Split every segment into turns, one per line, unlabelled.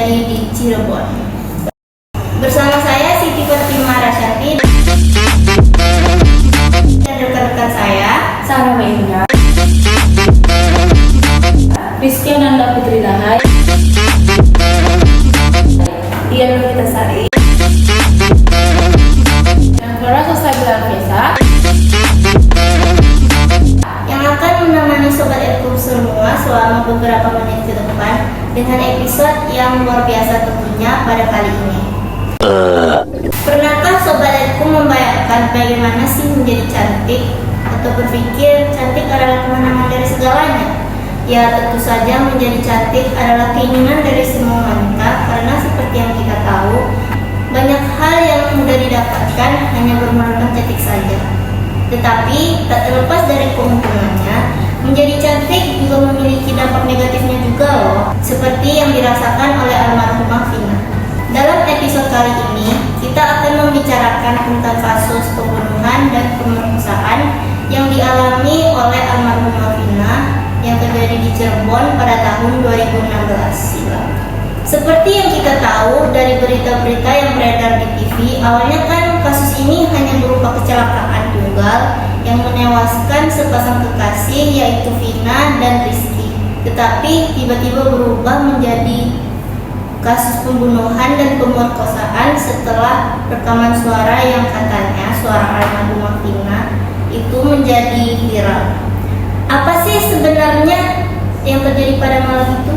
terjadi di Cirebon. Bersama saya Siti Fatima Rasyanti dan rekan-rekan saya
Sarah Maindra, Rizky Ananda Putri Dahai, Dian Novita Sari, dan Flora Sosabila Alvesa
yang akan menemani Sobat Edku semua selama beberapa menit ke depan dengan episode yang luar biasa tentunya pada kali ini. Pernahkah Sobat Edku membayangkan bagaimana sih menjadi cantik atau berpikir cantik adalah kemenangan dari segalanya? Ya, tentu saja menjadi cantik adalah keinginan dari semua wanita karena seperti yang kita tahu, banyak hal yang mudah didapatkan hanya bermodalkan cantik saja. Tetapi tak terlepas dari keuntungannya, menjadi cantik juga memiliki dampak negatifnya juga loh, seperti yang dirasakan oleh almarhumah Vina. Dalam episode kali ini, kita akan membicarakan tentang kasus pembunuhan dan pemerkosaan yang dialami oleh almarhumah Vina yang terjadi di Cirebon pada tahun 2016 silam. Seperti yang kita tahu dari berita-berita yang beredar di TV, awalnya kan kasus ini hanya berupa kecelakaan tunggal yang menewaskan sepasang kekasih yaitu Vina dan Rizky. Tetapi tiba-tiba berubah menjadi kasus pembunuhan dan pemerkosaan setelah rekaman suara yang katanya suara almarhumah Vina itu menjadi viral. Apa sih sebenarnya yang terjadi pada malam itu?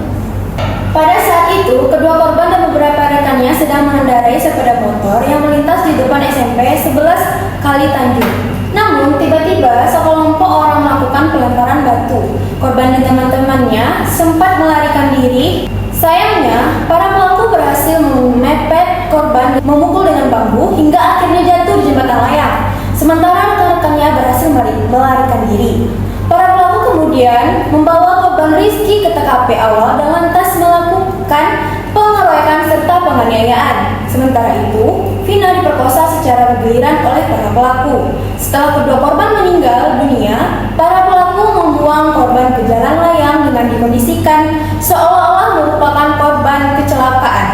Pada saat itu, kedua korban dan beberapa rekannya sedang mengendarai sepeda motor yang melintas di depan SMP 11 Kali Tanjung. Namun, tiba-tiba sekelompok orang melakukan pelemparan batu. Korban dan teman-temannya sempat melarikan diri. Sayangnya, para pelaku berhasil memepet korban, memukul dengan bambu hingga akhirnya jatuh di jembatan layang. Sementara rekan-rekannya berhasil melarikan diri. Para pelaku kemudian membawa korban Rizky ke TKP awal dan lantas melakukan pengeroyokan serta penganiayaan. Sementara itu, Vina diperkosa secara bergiliran oleh para pelaku. Setelah kedua korban meninggal dunia, para pelaku membuang korban ke jalan layang dengan dikondisikan seolah-olah merupakan korban kecelakaan.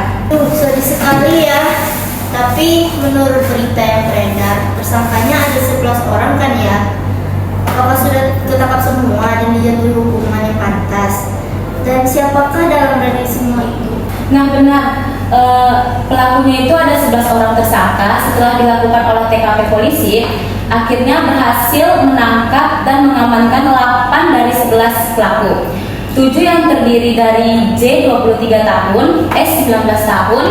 Sedih sekali ya. Tapi menurut berita yang beredar, tersangkanya ada 11 orang kan ya? Apakah sudah ketangkap semua dan dijatuhi hukuman yang pantas? Dan siapakah dalam dari semua itu?
Nah benar, pelakunya itu ada 11 orang tersangka. Setelah dilakukan olah TKP polisi, akhirnya berhasil menangkap dan mengamankan 8 dari 11 pelaku. 7 yang terdiri dari J 23 tahun, S 19 tahun,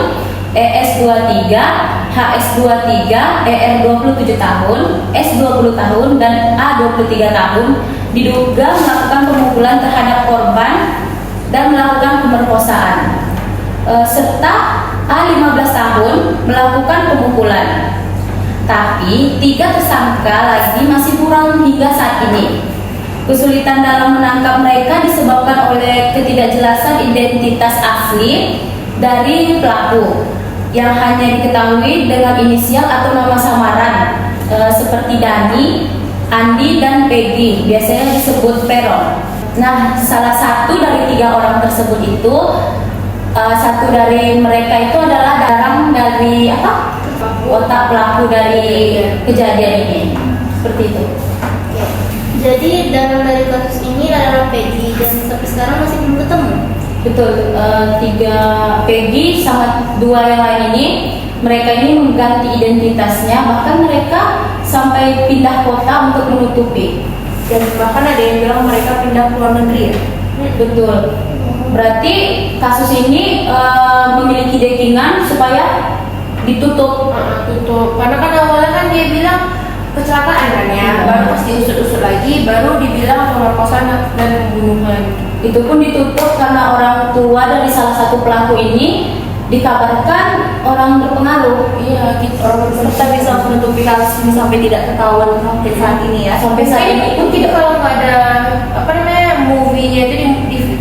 ES 23, HS 23, ER 27 tahun, S 20 tahun, dan A 23 tahun diduga melakukan pemukulan terhadap korban dan melakukan pemerkosaan. Serta A 15 tahun melakukan pemukulan. Tapi 3 tersangka lagi masih buron hingga saat ini. Kesulitan dalam menangkap mereka disebabkan oleh ketidakjelasan identitas asli dari pelaku yang hanya diketahui dengan inisial atau nama samaran seperti Dani, Andi, dan Peggy, biasanya disebut Peron. Nah, salah satu dari 3 orang tersebut itu, satu dari mereka itu adalah dalang dari otak pelaku dari kejadian ini, seperti itu.
Jadi dalam dari kasus ini adalah Peggy dan sampai sekarang masih belum ketemu.
Betul, 3 Peggy sama 2 yang lain ini, mereka ini mengganti identitasnya, bahkan mereka sampai pindah kota untuk menutupi.
Dan bahkan ada yang bilang mereka pindah ke luar negeri ya?
Betul. Berarti kasus ini memiliki dekingan supaya ditutup.
Tutup. Karena kan awalnya kan dia bilang kecelakaan kan ya, baru pas diusut-usut lagi, baru dibilang pemerkosaan dan pembunuhan.
Itu pun ditutup karena orang tua dari salah satu pelaku ini dikabarkan orang berpengaruh.
Iya, gitu. Kita bisa menutupi kasus ini sampai tidak ketahuan sampai saat ini ya.
Sampai saat ini pun
mungkin kalau nggak ada movie-nya itu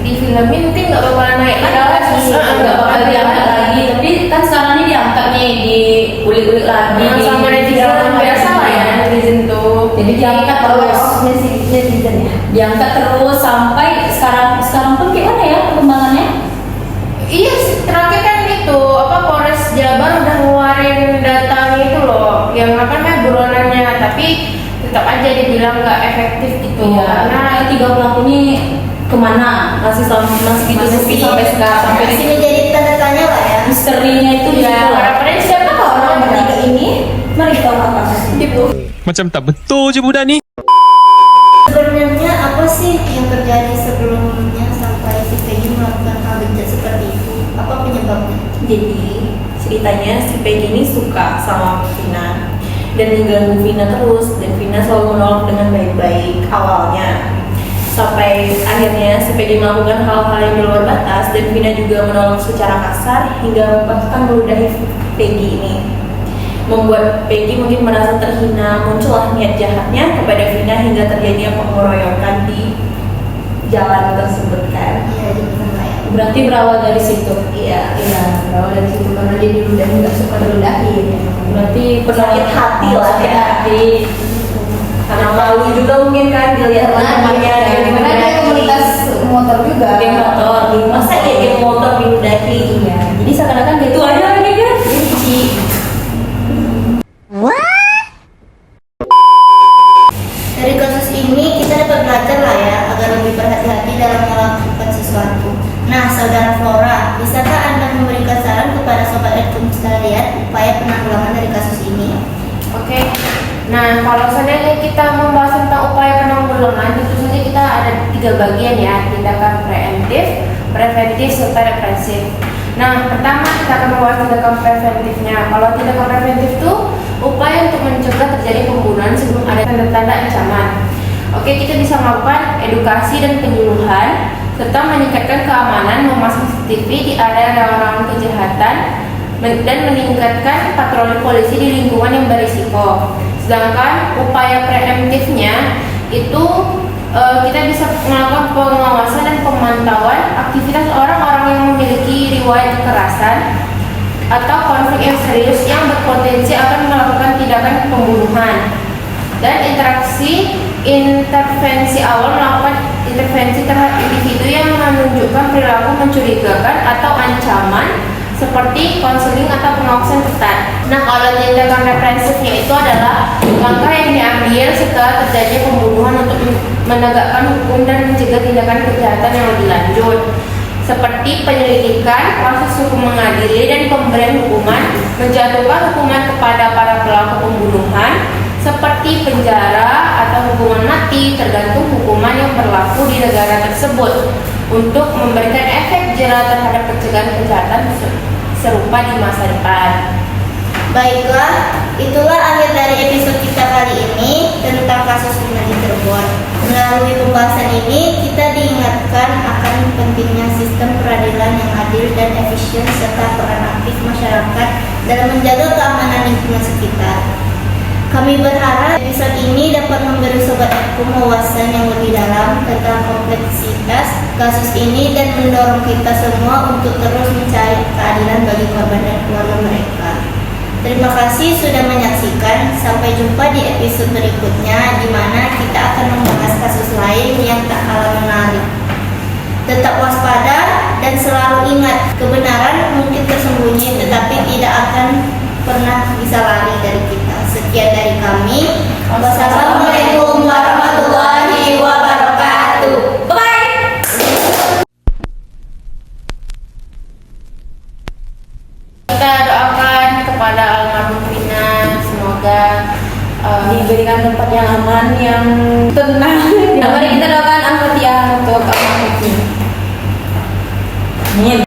di filmin mungkin nggak bakal naik lagi.
Nggak bakal diangkat lagi. Tapi kan sekarang ini diangkat nih, diulik-ulik lagi.
Sama netizen biasa lah ya, netizen tuh.
Jadi diangkat terus.
Netizen ya.
Diangkat terus sampai sekarang pun gimana ya perkembangannya?
Iya, terakhir kan jadi bilang nggak efektif gitu.
Iya,
Karena
karena tiga pelaku ini kemana? Masih gitu sepi sampai sekarang, sampai
masih menjadi tanda tanya lah ya.
misterinya itu
ya
gitu lah.
harapannya siapa orang bertiga ini? Mari kita ungkap kasusnya.
Gitu.
Macam tak betul je budak ni.
Sebenarnya apa sih yang terjadi sebelumnya sampai si Peggy melakukan hal bejat seperti itu? Apa penyebabnya?
Jadi ceritanya si Peggy ini suka sama Vina dan mengganggu Vina terus, dan Vina selalu menolak dengan baik-baik awalnya, sampai akhirnya si Peggy melakukan hal-hal yang di luar batas dan Vina juga menolak secara kasar hingga bahkan meludahi Peggy ini, membuat Peggy mungkin merasa terhina. Muncullah niat jahatnya kepada Vina hingga terjadinya pengeroyokan di jalan tersebut kan.
Iya, di belakang layar.
Berarti berawal dari situ.
Iya.
Iya, berawal dari situ karena dia diludahi nggak suka diludahi.
Berarti
Sakit hati lah
sakit
ya.
hati.
Karena malu juga mungkin kan dilihat teman-temannya dia
Karena dia
diludahi.
komunitas motor juga.
Geng motor.
Masa ya geng motor diludahi?
Iya, jadi seakan-akan dia
Itu aja lagi kan?
benci.
Dari kasus ini kita dapat belajar lah ya agar lebih berhati-hati dalam melakukan sesuatu. Nah, saudara Flora, bisakah Anda memberikan saran kepada sobat Edkum sekalian upaya penanggulangan dari kasus ini?
Oke. Nah, kalau seandainya kita membahas tentang upaya penanggulangan, tentu saja kita ada 3 bagian ya, tindakan preemptif, preventif, serta represif. Nah, pertama kita akan membahas tindakan preventifnya. Kalau tindakan preventif itu upaya untuk mencegah terjadi pembunuhan sebelum ada tanda-tanda ancaman. Oke, kita bisa melakukan edukasi dan penyuluhan, serta meningkatkan keamanan, memasang CCTV di area rawan kejahatan, dan meningkatkan patroli polisi di lingkungan yang berisiko. Sedangkan upaya preemptifnya itu kita bisa melakukan pengawasan dan pemantauan aktivitas orang-orang yang memiliki riwayat kekerasan atau konflik yang serius yang berpotensi akan melakukan tindakan pembunuhan, dan intervensi awal melakukan intervensi terhadap individu yang menunjukkan perilaku mencurigakan atau ancaman seperti konseling atau pengawasan ketat. Nah, kalau tindakan represifnya itu adalah langkah yang diambil setelah terjadi pembunuhan untuk menegakkan hukum dan mencegah tindakan kejahatan yang lebih lanjut, seperti penyelidikan, proses hukum mengadili, dan pemberian hukuman, menjatuhkan hukuman kepada para pelaku pembunuhan seperti penjara atau hukuman mati tergantung hukuman yang berlaku di negara tersebut, untuk memberikan efek jera terhadap pencegahan kejahatan serupa di masa depan.
Baiklah, itulah akhir dari episode kita kali ini tentang kasus Vina di Cirebon. Melalui pembahasan ini, kita diingatkan akan pentingnya sistem peradilan yang adil dan efisien serta peran aktif masyarakat dalam menjaga keamanan lingkungan sekitar. Kami berharap episode ini dapat memberi sobat Edkum wawasan yang lebih dalam tentang kompleksitas kasus ini dan mendorong kita semua untuk terus mencari keadilan bagi korban dan keluarga mereka. Terima kasih sudah menyaksikan. Sampai jumpa di episode berikutnya, di mana kita akan membahas kasus lain yang tak kalah menarik. Tetap waspada dan selalu ingat, kebenaran mungkin tersembunyi tetapi tidak akan pernah bisa lari dari kita. Sekian dari kami. Wassalamualaikum warahmatullahi wabarakatuh. Bye.
Kita doakan kepada almarhum Vina, semoga
Diberikan tempat yang aman, yang
tenang.
Nah, mari kita doakan Al-Fatihah untuk almarhum. Amin.